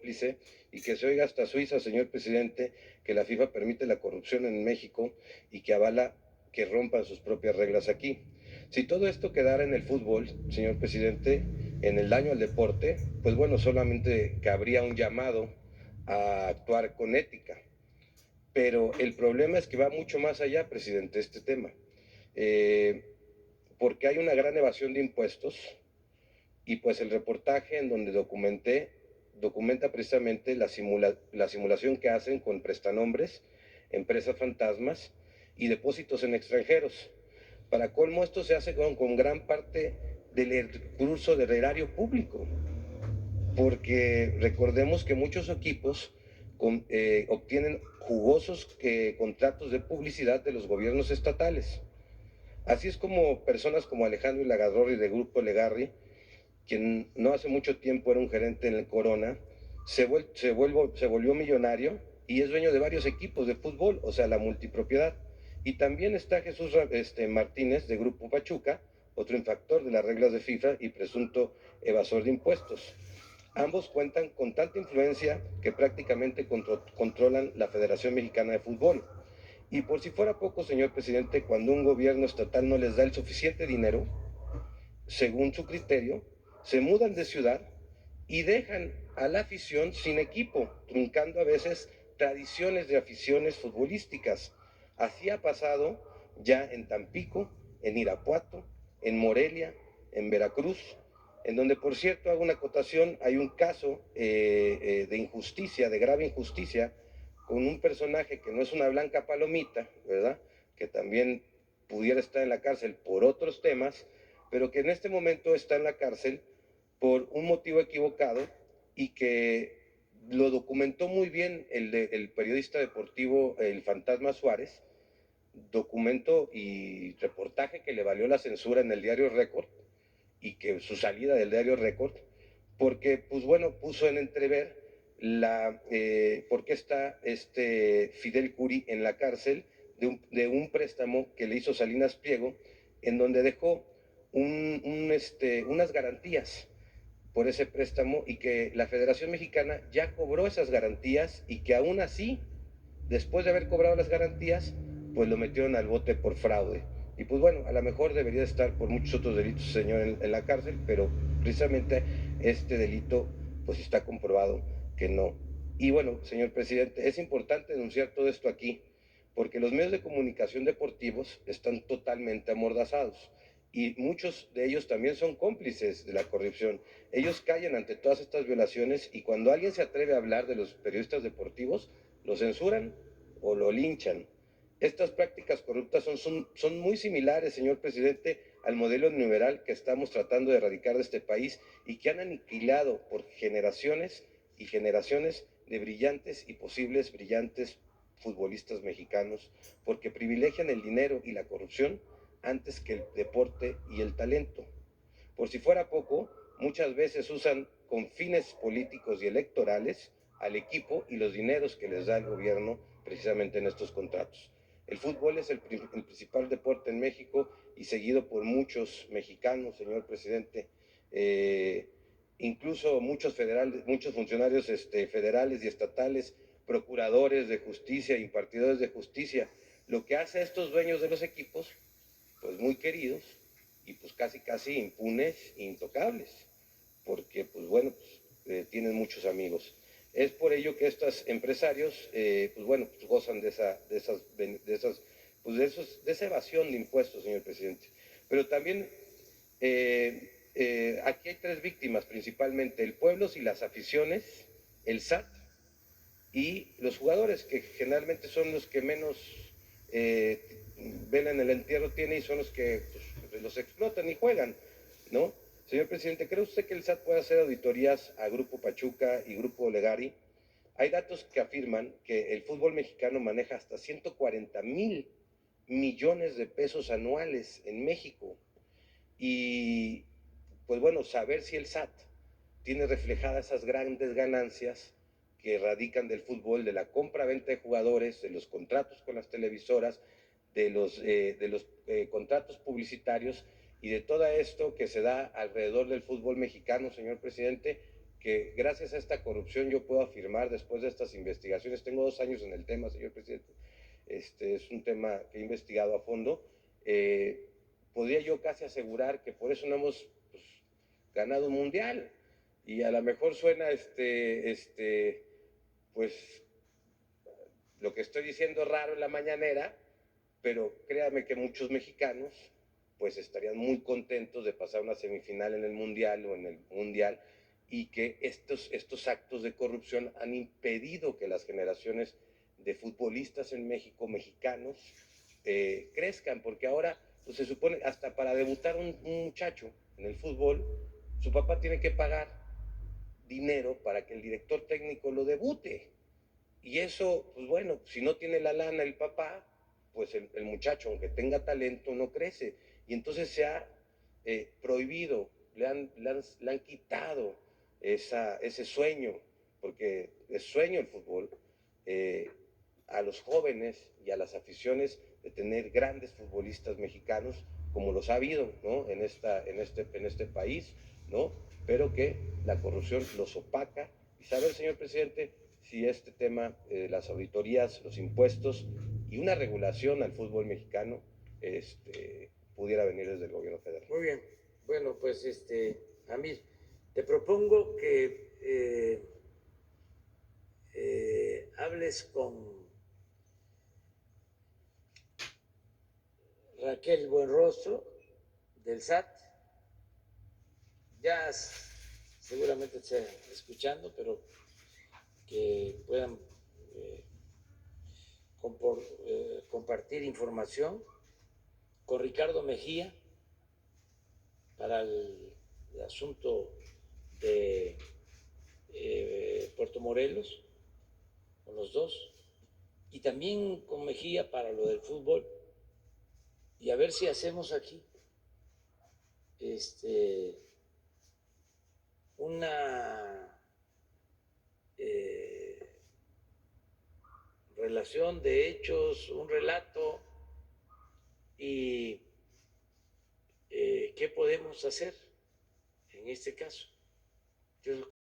cómplice y que se oiga hasta Suiza, señor presidente, que la FIFA permite la corrupción en México y que avala que rompan sus propias reglas aquí. Si todo esto quedara en el fútbol, señor presidente, en el daño al deporte, pues bueno, solamente cabría un llamado a actuar con ética. Pero el problema es que va mucho más allá, presidente, este tema. Eh, Porque hay una gran evasión de impuestos y pues el reportaje en donde documenta precisamente la simulación que hacen con prestanombres, empresas fantasmas y depósitos en extranjeros. Para colmo, esto se hace con gran parte del recurso del erario público, porque recordemos que muchos equipos obtienen jugosos contratos de publicidad de los gobiernos estatales. Así es como personas como Alejandro Lagadorri de Grupo Legarri, quien no hace mucho tiempo era un gerente en el Corona, se volvió millonario y es dueño de varios equipos de fútbol, o sea, la multipropiedad. Y también está Jesús Martínez de Grupo Pachuca, otro infractor de las reglas de FIFA y presunto evasor de impuestos. Ambos cuentan con tanta influencia que prácticamente controlan la Federación Mexicana de Fútbol. Y por si fuera poco, señor presidente, cuando un gobierno estatal no les da el suficiente dinero, según su criterio, se mudan de ciudad y dejan a la afición sin equipo, truncando a veces tradiciones de aficiones futbolísticas. Así ha pasado ya en Tampico, en Irapuato, en Morelia, en Veracruz, en donde, por cierto, hago una acotación, hay un caso de injusticia, de grave injusticia, con un personaje que no es una blanca palomita, ¿verdad? Que también pudiera estar en la cárcel por otros temas, pero que en este momento está en la cárcel por un motivo equivocado y que lo documentó muy bien el periodista deportivo El Fantasma Suárez, documento y reportaje que le valió la censura en el diario Récord y que su salida del diario Récord, porque pues bueno, puso en entrever por qué está Fidel Curi en la cárcel de un préstamo que le hizo Salinas Pliego, en donde dejó unas garantías por ese préstamo y que la Federación Mexicana ya cobró esas garantías y que aún así, después de haber cobrado las garantías, pues lo metieron al bote por fraude. Y pues bueno, a lo mejor debería estar por muchos otros delitos, señor, en la cárcel, pero precisamente este delito, pues está comprobado que no. Y bueno, señor presidente, es importante denunciar todo esto aquí, porque los medios de comunicación deportivos están totalmente amordazados y muchos de ellos también son cómplices de la corrupción. Ellos callan ante todas estas violaciones y cuando alguien se atreve a hablar de los periodistas deportivos, lo censuran o lo linchan. Estas prácticas corruptas son muy similares, señor presidente, al modelo neoliberal que estamos tratando de erradicar de este país y que han aniquilado por generaciones y generaciones de brillantes y posibles brillantes futbolistas mexicanos, porque privilegian el dinero y la corrupción antes que el deporte y el talento. Por si fuera poco, muchas veces usan con fines políticos y electorales al equipo y los dineros que les da el gobierno precisamente en estos contratos. El fútbol es el principal deporte en México y seguido por muchos mexicanos, señor presidente. Incluso muchos funcionarios federales y estatales, procuradores de justicia, impartidores de justicia. Lo que hace a estos dueños de los equipos, pues muy queridos, y pues casi impunes, intocables, porque pues bueno, tienen muchos amigos. Es por ello que estos empresarios, pues bueno, pues gozan de esa evasión de impuestos, señor presidente. Pero también aquí hay tres víctimas principalmente: el pueblo y las aficiones, el SAT y los jugadores, que generalmente son los que menos vela en el entierro tiene y son los que pues, los explotan y juegan, ¿no? Señor presidente, ¿cree usted que el SAT puede hacer auditorías a Grupo Pachuca y Grupo Legari? Hay datos que afirman que el fútbol mexicano maneja hasta 140,000 millones de pesos anuales en México. Y pues bueno, saber si el SAT tiene reflejadas esas grandes ganancias que radican del fútbol, de la compra-venta de jugadores, de los contratos con las televisoras, de los contratos publicitarios y de todo esto que se da alrededor del fútbol mexicano, señor presidente, que gracias a esta corrupción yo puedo afirmar, después de estas investigaciones, tengo 2 años en el tema, señor presidente, es un tema que he investigado a fondo, podría yo casi asegurar que por eso no hemos pues, ganado un mundial. Y a lo mejor suena pues lo que estoy diciendo raro en la mañanera, pero créame que muchos mexicanos pues estarían muy contentos de pasar una semifinal en el mundial o en el mundial, y que estos actos de corrupción han impedido que las generaciones de futbolistas en México, mexicanos, crezcan, porque ahora pues, se supone hasta para debutar un muchacho en el fútbol, su papá tiene que pagar dinero para que el director técnico lo debute. Y eso, pues bueno, si no tiene la lana el papá, pues el muchacho, aunque tenga talento, no crece. Y entonces se ha prohibido, le han quitado ese sueño, porque es sueño el fútbol, eh, a los jóvenes y a las aficiones de tener grandes futbolistas mexicanos, como los ha habido, ¿no? en este país, ¿no? Pero que la corrupción los opaca. Y saber, señor presidente, si este tema, las auditorías, los impuestos y una regulación al fútbol mexicano pudiera venir desde el gobierno federal. Muy bien. Bueno, pues Amir, te propongo que hables con Raquel Buenrostro del SAT. Ya seguramente está escuchando, pero que puedan compartir información con Ricardo Mejía para el asunto de Puerto Morelos, con los dos, y también con Mejía para lo del fútbol, y a ver si hacemos aquí una relación de hechos, un relato, y qué podemos hacer en este caso. Yo